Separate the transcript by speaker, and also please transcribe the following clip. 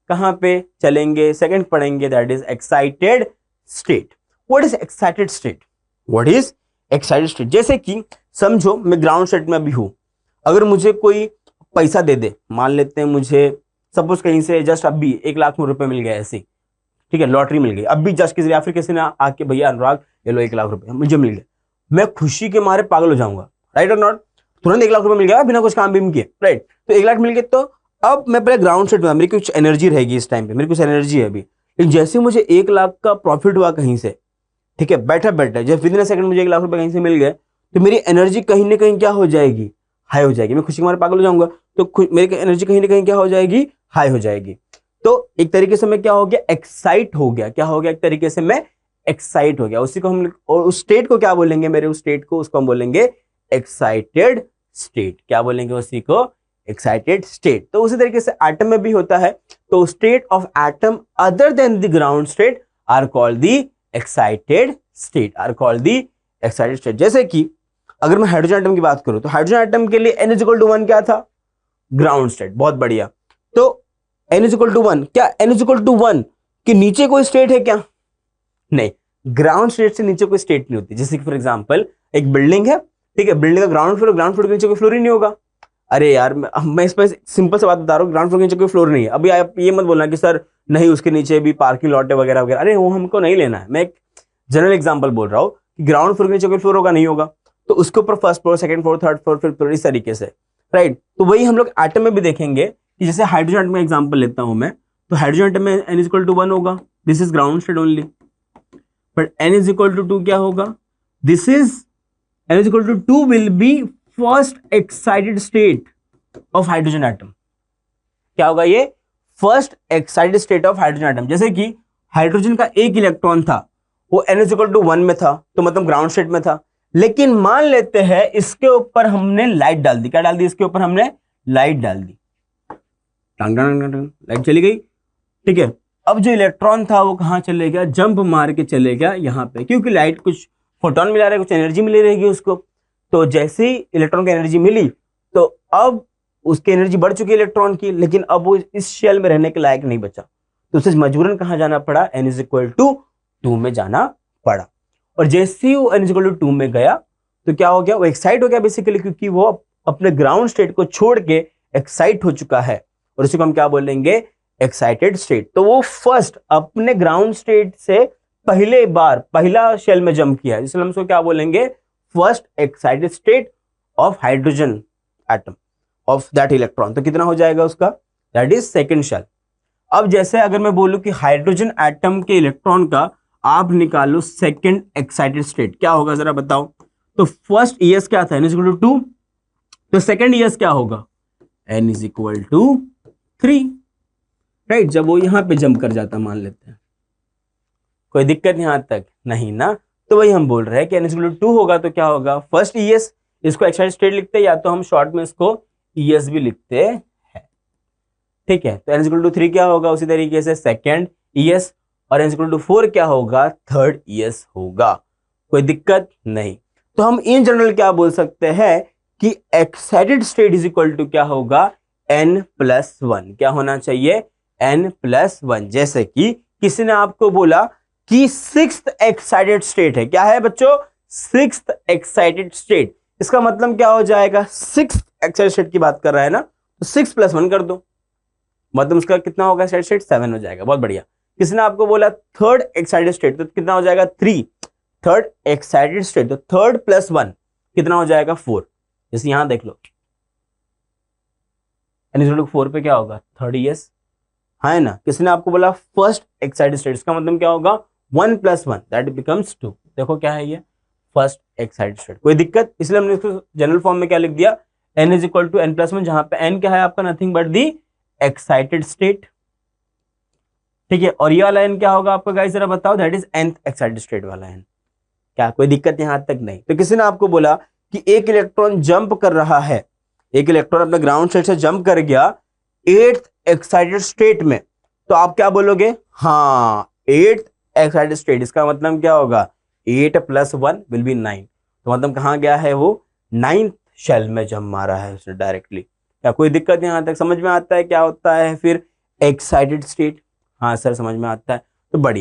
Speaker 1: कहाँ पे चलेंगे, सेकंड पढ़ेंगे, that is excited state. What is excited state? What is excited state? जैसे कि समझो मैं ग्राउंड स्टेट में अभी हूं, अगर मुझे कोई पैसा दे दे, मान लेते हैं मुझे सपोज कहीं से जस्ट अभी 1 लाख रुपए मिल गया ऐसे, ठीक है, लॉटरी मिल गई अभी जस्ट किसी या फिर किसी ने आके भैया अनुराग ये लो 1 लाख रुपए मुझे मिल गया, मैं खुशी के मारे पागल हो जाऊंगा, राइट और नॉट? तुरंत 1 लाख रुपए मिल गया बिना कुछ काम भी किए, राइट? तो 1 लाख मिल गए, तो अब मैं पहले ग्राउंड सेट में, मेरी कुछ एनर्जी रहेगी इस टाइम पे, मेरी कुछ एनर्जी है अभी, लेकिन जैसे मुझे 1 लाख का प्रॉफिट हुआ कहीं से, ठीक है, बैठा बैठा जब विद इन सेकंड मुझे 1 लाख रुपए कहीं से मिल गए, तो मेरी एनर्जी कहीं ना कहीं क्या हो जाएगी, हाई हो जाएगी, मैं खुशी के मारे पागल हो जाऊंगा, तो मेरी एनर्जी कहीं ना कहीं क्या हो जाएगी, हाई हो जाएगी। तो एक तरीके से मैं क्या हो गया, एक्साइट हो गया, क्या हो गया, एक तरीके से मैं एक्साइट हो गया, उसी को हम, और उस स्टेट को क्या बोलेंगे, मेरे उस स्टेट को, उसको हम बोलेंगे एक्साइटेड स्टेट। क्या बोलेंगे उसी को, एक्साइटेड स्टेट। तो उसी तरीके से एटम में भी होता है, तो state of atom other than the ground state are called the excited state, are called the excited state. जैसे कि अगर मैं हाइड्रोजन एटम की बात करूं, तो हाइड्रोजन एटम के लिए n इक्वल टू 1 क्या था, ग्राउंड स्टेट, बहुत बढ़िया। तो n इक्वल टू 1, क्या n इक्वल टू 1 के नीचे कोई स्टेट है क्या? नहीं, ग्राउंड स्टेट से नीचे कोई स्टेट नहीं होती। जैसे कि फॉर एग्जांपल एक बिल्डिंग है, ठीक है, बिल्डिंग का ग्राउंड फ्लोर, ग्राउंड फ्लोर के नीचे कोई फ्लोर ही नहीं होगा। अरे यार मैं इस पर सिंपल सा बात बता रहा हूँ, ग्राउंड फ्लोर के नीचे कोई फ्लोर नहीं है। अभी आप ये मत बोलना कि सर नहीं उसके नीचे भी पार्किंग लॉट है वगैरह वगैरह, अरे वो हमको नहीं लेना है। मैं एक जनरल एग्जांपल बोल रहा हूँ कि ग्राउंड फ्लोर के नीचे कोई फ्लोर होगा, नहीं होगा, तो उसके ऊपर first floor, second floor, third floor, fifth floor, इस तरीके से, राइट? तो वही हम लोग एटम में भी देखेंगे कि जैसे हाइड्रोजन एटम का एग्जांपल लेता हूं मैं, तो हाइड्रोजन एटम में n इक्वल टू 1 होगा, this is ground state only, but n is equal to 2 क्या होगा, this is n is equal to 2 will be first excited state of hydrogen atom. क्या होगा ये, first excited state of hydrogen atom. जैसे कि hydrogen का एक electron था, वो n इज इक्वल टू 1 में था, तो मतलब ग्राउंड स्टेट में था, लेकिन मान लेते हैं इसके ऊपर हमने लाइट डाल दी। क्या डाल दी, इसके ऊपर हमने लाइट डाल दी, लाइट चली गई, ठीक है। अब जो इलेक्ट्रॉन था वो कहां चले गया, जंप मार के चले गया यहां पे, क्योंकि लाइट कुछ फोटोन मिला रहा है, कुछ एनर्जी मिली रहेगी उसको। तो जैसे ही इलेक्ट्रॉन को एनर्जी मिली, तो अब उसकी एनर्जी बढ़ चुकी है इलेक्ट्रॉन की, लेकिन अब वो इस शेल में रहने के लायक नहीं बचा, तो उसे मजबूरन कहां जाना पड़ा, n इज इक्वल टू 2 में जाना पड़ा। और जैसे ही वो n इक्वल टू 2 में गया, तो क्या हो गया, वो एक्साइट हो गया बेसिकली, क्योंकि वो अपने ग्राउंड स्टेट को छोड़ के एक्साइट हो चुका है, और इसी को हम क्या बोलेंगे, एक्साइटेड स्टेट। तो वो फर्स्ट अपने ग्राउंड स्टेट से पहले बार पहला शेल में जंप किया है, इसलिए हम उसको क्या बोलेंगे, first excited state of hydrogen atom of that electron. तो कितना हो जाएगा उसका, दैट इज सेकंड शेल। अब जैसे अगर मैं बोलूं कि हाइड्रोजन एटम के इलेक्ट्रॉन का आप निकालो सेकंड एक्साइटेड स्टेट, क्या होगा जरा बताओ। तो फर्स्ट ES क्या था, n इज इक्वल टू 2, तो सेकंड ES क्या होगा, n is equal to 3, right? जब वो यहां पे जंप कर जाता, मान लेते हैं, कोई दिक्कत यहां तक नहीं ना? तो वही हम बोल रहे हैं कि n इज इक्वल टू 2 होगा, तो क्या होगा, फर्स्ट ES, इसको एक्साइटेड स्टेट लिखते हैं, या तो हम शॉर्ट में इसको ES भी लिखते हैं, ठीक है। तो n इज इक्वल टू 3 क्या होगा, उसी तरीके से सेकंड ES, और n इक्वल टू 4 क्या होगा, थर्ड ES होगा, कोई दिक्कत नहीं। तो हम इन जनरल क्या बोल सकते हैं कि excited state is equal to क्या होगा, n+1, क्या होना चाहिए, n+1। जैसे कि किसी ने आपको बोला कि सिक्स्थ एक्साइटेड स्टेट है, क्या है बच्चों, सिक्स्थ एक्साइटेड स्टेट, इसका मतलब क्या हो जाएगा, सिक्स्थ एक्साइटेड स्टेट की बात कर रहा है ना, तो 6+1 कर दो, मतलब उसका कितना होगा, एक्साइटेड स्टेट 7 हो जाएगा, बहुत बढ़िया। किसी ने आपको बोला थर्ड एक्साइटेड स्टेट, तो कितना हो जाएगा, 3, थर्ड एक्साइटेड स्टेट, तो थर्ड +1 कितना हो जाएगा, 4। जैसे यहां देख लो, n इक्वल टू 4 पे क्या होगा, थर्ड ES, हाँ है ना। किसी ने आपको बोला फर्स्ट एक्साइटेड स्टेट, इसका मतलब क्या होगा, 1+1 दैट बिकम्स 2। देखो क्या है ये, फर्स्ट एक्साइटेड स्टेट, कोई दिक्कत, इसलिए हमने इसको जनरल फॉर्म में क्या लिख दिया, n is equal to n+1, जहां पे n क्या है आपका, nothing but the excited state, ठीक है। और ये वाला n क्या होगा आपका गाइस, जरा बताओ, that is nth excited state वाला n। क्या कोई दिक्कत यहां तक नहीं? तो किसी ने आपको बोला कि एक इलेक्ट्रॉन जंप कर रहा है, एक इलेक्ट्रॉन अपने ग्राउंड स्टेट से जंप कर गया 8th एक्साइटेड स्टेट में, तो आप क्या बोलोगे, हाँ 8th एक्साइटेड स्टेट, इसका मतलब क्या होगा, 8+1 विल बी 9, तो मतलब कहां गया है वो, 9th शेल में जंप मारा है उसने डायरेक्टली। क्या कोई दिक्कत यहां तक समझ में आता है क्या होता है फिर एक्साइटेड स्टेट। हाँ सर समझ में आता है, तो बढ़िया।